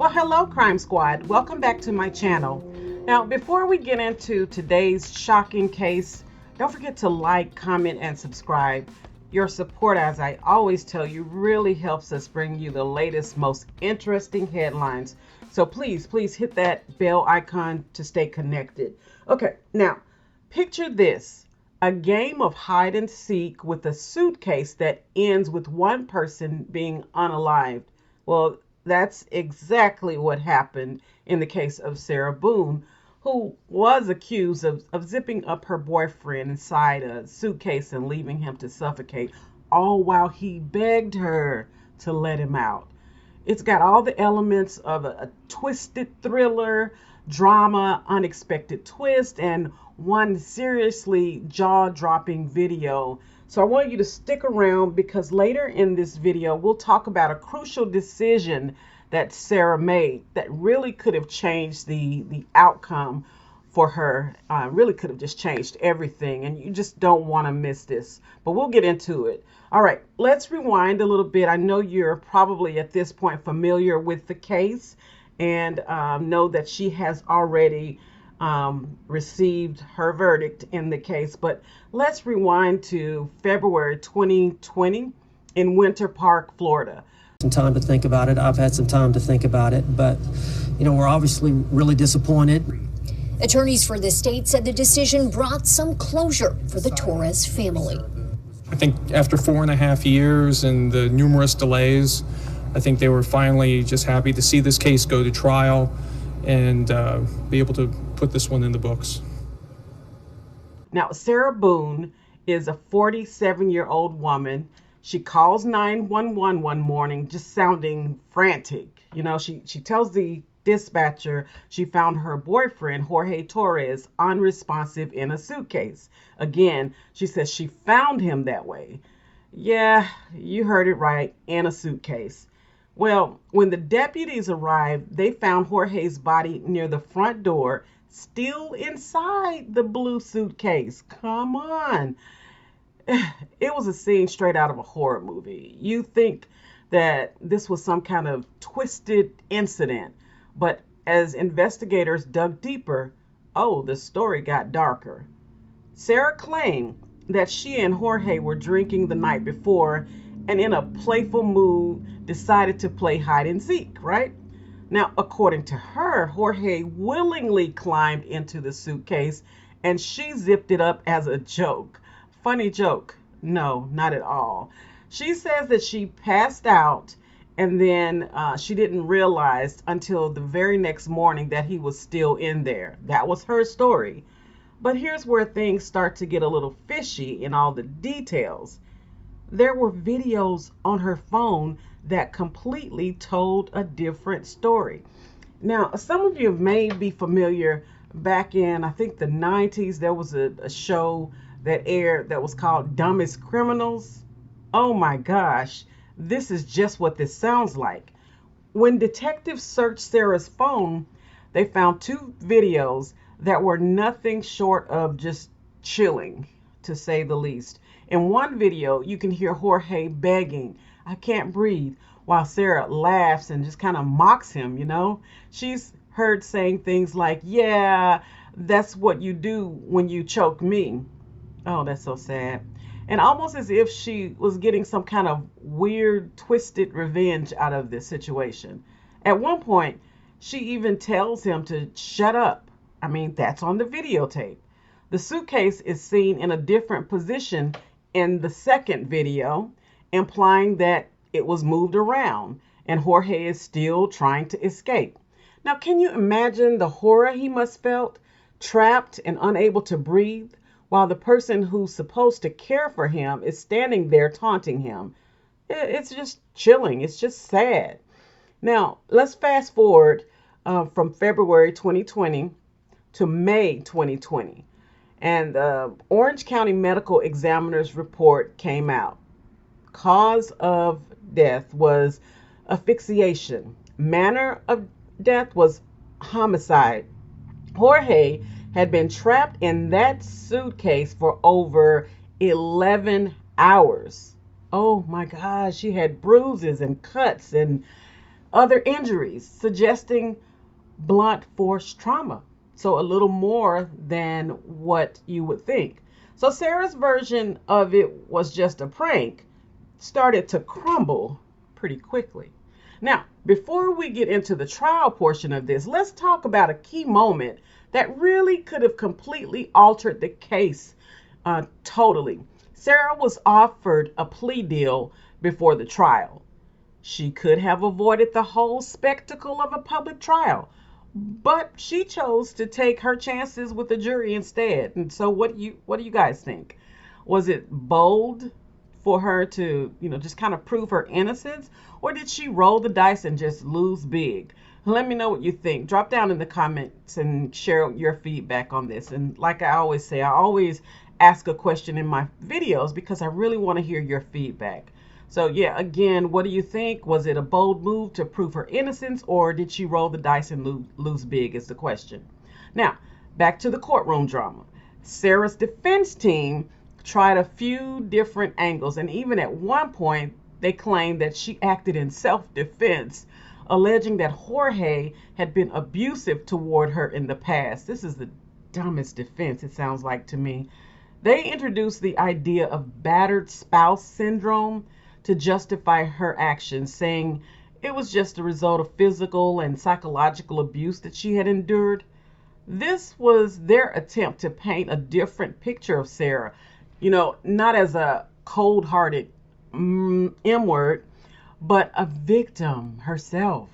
Well, hello, Crime Squad. Welcome back to my channel. Now, before we get into today's shocking case, don't forget to like, comment, and subscribe. Your support, as I always tell you, really helps us bring you the latest, most interesting headlines. So please hit that bell icon to stay connected. Okay, now, picture this. A game of hide and seek with a suitcase that ends with one person being unalived. Well, that's exactly what happened in the case of Sarah Boone, who was accused of zipping up her boyfriend inside a suitcase and leaving him to suffocate, all while he begged her to let him out. It's got all the elements of a twisted thriller, drama, unexpected twist, and one seriously jaw-dropping video. So I want you to stick around because later in this video, we'll talk about a crucial decision that Sarah made that really could have changed the outcome for her. Really could have just changed everything, and you just don't want to miss this. But we'll get into it. All right, let's rewind a little bit. I know you're probably at this point familiar with the case and know that she has already received her verdict in the case. But let's rewind to February 2020 in Winter Park, Florida. Some time to think about it. I've had some time to think about it, but we're obviously really disappointed. Attorneys for the state said the decision brought some closure for the Torres family. I think after 4.5 years and the numerous delays, I think they were finally just happy to see this case go to trial and be able to put this one in the books. Now, Sarah Boone is a 47-year-old woman. She calls 911 one morning just sounding frantic. She tells the dispatcher she found her boyfriend, Jorge Torres, unresponsive in a suitcase. Again, she says she found him that way. Yeah, you heard it right, in a suitcase. Well, when the deputies arrived, they found Jorge's body near the front door, still inside the blue suitcase. Come on. It was a scene straight out of a horror movie. You think that this was some kind of twisted incident, but as investigators dug deeper, the story got darker. Sarah claimed that she and Jorge were drinking the night before and in a playful mood decided to play hide and seek, right? Now, according to her, Jorge willingly climbed into the suitcase and she zipped it up as a joke. Funny joke. No, not at all. She says that she passed out and then she didn't realize until the very next morning that he was still in there. That was her story. But here's where things start to get a little fishy in all the details. There were videos on her phone that completely told a different story. Now, some of you may be familiar back in, I think, the 90s. There was a show that aired that was called Dumbest Criminals. Oh my gosh, this is just what this sounds like. When detectives searched Sarah's phone, they found 2 videos that were nothing short of just chilling, to say the least. In one video, you can hear Jorge begging, "I can't breathe," while Sarah laughs and just kind of mocks him, She's heard saying things like, "Yeah, that's what you do when you choke me." Oh, that's so sad. And almost as if she was getting some kind of weird, twisted revenge out of this situation. At one point, she even tells him to shut up. I mean, that's on the videotape. The suitcase is seen in a different position in the second video, implying that it was moved around and Jorge is still trying to escape. Now, can you imagine the horror he must felt, trapped and unable to breathe, while the person who's supposed to care for him is standing there taunting him? It's just chilling. It's just sad. Now, let's fast forward from February 2020 to May 2020. And the Orange County Medical Examiner's report came out. Cause of death was asphyxiation. Manner of death was homicide. Jorge had been trapped in that suitcase for over 11 hours. Oh my gosh, she had bruises and cuts and other injuries, suggesting blunt force trauma. So a little more than what you would think. So Sarah's version of it was just a prank started to crumble pretty quickly. Now, before we get into the trial portion of this, let's talk about a key moment that really could have completely altered the case totally. Sarah was offered a plea deal before the trial. She could have avoided the whole spectacle of a public trial, but she chose to take her chances with the jury instead. And so what do you guys think? Was it bold for her to, just kind of prove her innocence, or did she roll the dice and just lose big? Let me know what you think. Drop down in the comments and share your feedback on this. And like I always say, I always ask a question in my videos because I really want to hear your feedback. So yeah, again, what do you think? Was it a bold move to prove her innocence, or did she roll the dice and lose big is the question. Now, back to the courtroom drama. Sarah's defense team tried a few different angles, and even at one point, they claimed that she acted in self-defense, alleging that Jorge had been abusive toward her in the past. This is the dumbest defense, it sounds like to me. They introduced the idea of battered spouse syndrome to justify her actions, saying it was just a result of physical and psychological abuse that she had endured. This was their attempt to paint a different picture of Sarah, not as a cold-hearted M-word, but a victim herself.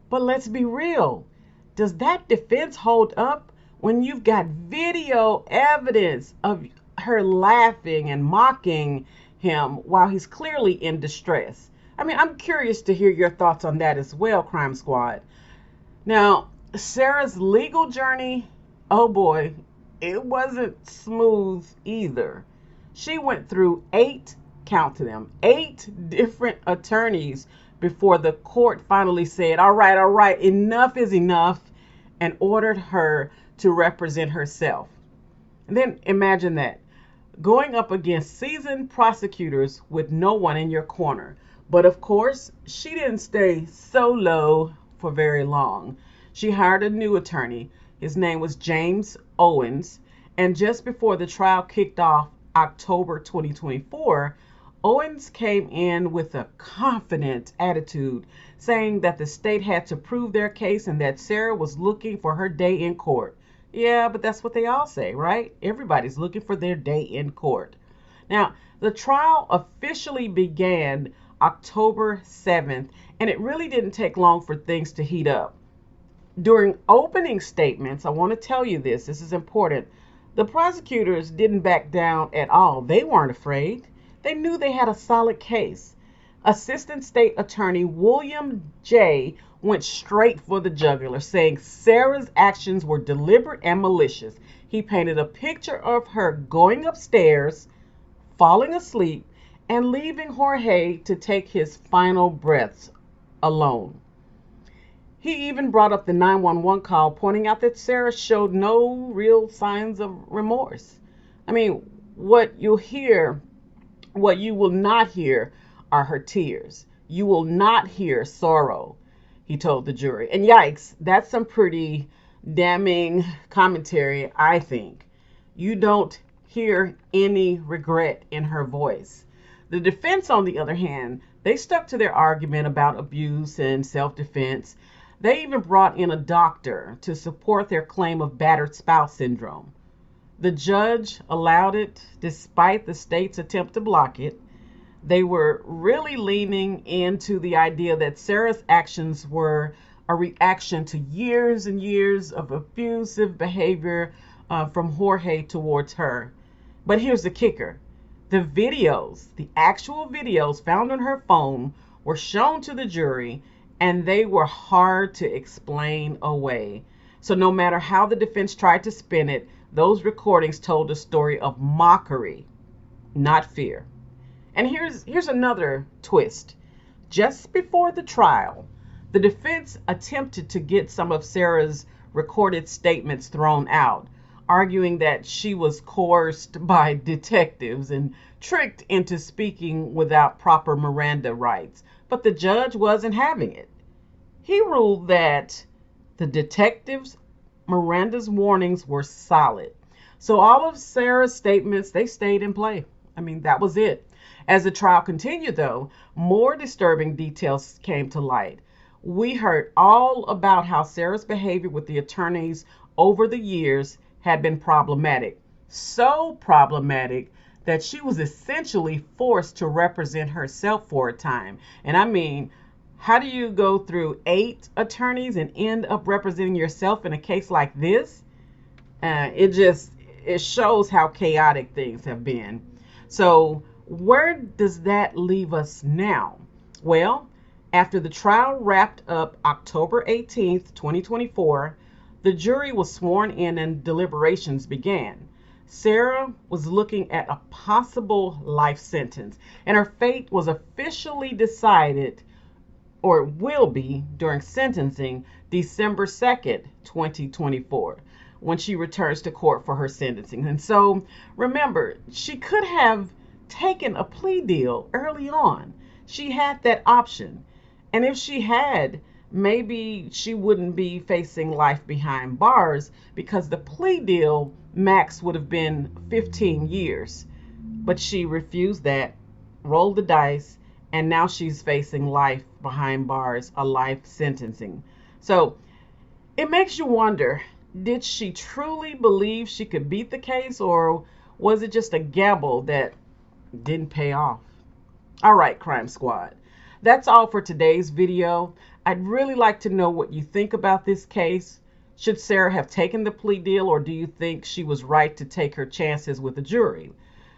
But let's be real. Does that defense hold up when you've got video evidence of her laughing and mocking him while he's clearly in distress? I mean, I'm curious to hear your thoughts on that as well, Crime Squad. Now, Sarah's legal journey, oh boy, it wasn't smooth either. She went through 8 different attorneys before the court finally said, all right, enough is enough, and ordered her to represent herself. And then imagine that, going up against seasoned prosecutors with no one in your corner. But of course, she didn't stay solo for very long. She hired a new attorney. His name was James Owens. And just before the trial kicked off, October 2024, Owens came in with a confident attitude, saying that the state had to prove their case and that Sarah was looking for her day in court. Yeah, but that's what they all say, right? Everybody's looking for their day in court. Now, the trial officially began October 7th, and it really didn't take long for things to heat up. During opening statements, I want to tell you this is important. The prosecutors didn't back down at all. They weren't afraid. They knew they had a solid case. Assistant State Attorney William J. went straight for the jugular, saying Sarah's actions were deliberate and malicious. He painted a picture of her going upstairs, falling asleep, and leaving Jorge to take his final breaths alone. He even brought up the 911 call, pointing out that Sarah showed no real signs of remorse. I mean, what you will not hear are her tears. You will not hear sorrow, he told the jury. And yikes, that's some pretty damning commentary, I think. You don't hear any regret in her voice. The defense, on the other hand, they stuck to their argument about abuse and self-defense. They even brought in a doctor to support their claim of battered spouse syndrome. The judge allowed it despite the state's attempt to block it. They were really leaning into the idea that Sarah's actions were a reaction to years and years of abusive behavior from Jorge towards her. But here's the kicker. The actual videos found on her phone were shown to the jury, and they were hard to explain away. So no matter how the defense tried to spin it, those recordings told a story of mockery, not fear. And here's another twist. Just before the trial, the defense attempted to get some of Sarah's recorded statements thrown out, arguing that she was coerced by detectives and tricked into speaking without proper Miranda rights. But the judge wasn't having it. He ruled that the detectives' Miranda's warnings were solid. So all of Sarah's statements, they stayed in play. I mean, that was it. As the trial continued, though, more disturbing details came to light. We heard all about how Sarah's behavior with the attorneys over the years had been problematic. So problematic that she was essentially forced to represent herself for a time. And I mean, how do you go through 8 attorneys and end up representing yourself in a case like this? It shows how chaotic things have been. So where does that leave us now? Well, after the trial wrapped up October 18th, 2024, the jury was sworn in and deliberations began. Sarah was looking at a possible life sentence, and her fate was officially decided, or will be, during sentencing December 2nd, 2024, when she returns to court for her sentencing. And so, remember, she could have taken a plea deal early on. She had that option. And if she had, maybe she wouldn't be facing life behind bars, because the plea deal max would have been 15 years. But she refused that, rolled the dice, and now she's facing life behind bars, a life sentencing. So it makes you wonder, did she truly believe she could beat the case, or was it just a gamble that didn't pay off? All right, Crime Squad. That's all for today's video. I'd really like to know what you think about this case. Should Sarah have taken the plea deal, or do you think she was right to take her chances with the jury?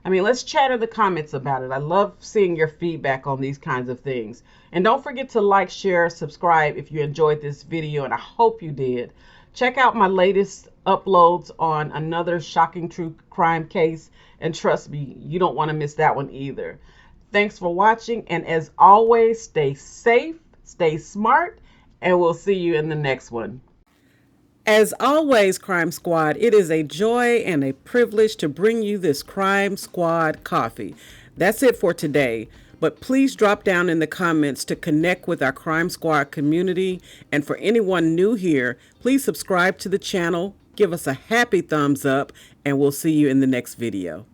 I mean, let's chat in the comments about it. I love seeing your feedback on these kinds of things. And don't forget to like, share, subscribe if you enjoyed this video, and I hope you did. Check out my latest uploads on another shocking true crime case, and trust me, you don't want to miss that one either. Thanks for watching, and as always, stay safe, stay smart, and we'll see you in the next one. As always, Crime Squad, it is a joy and a privilege to bring you this Crime Squad coffee. That's it for today, but please drop down in the comments to connect with our Crime Squad community, and for anyone new here, please subscribe to the channel, give us a happy thumbs up, and we'll see you in the next video.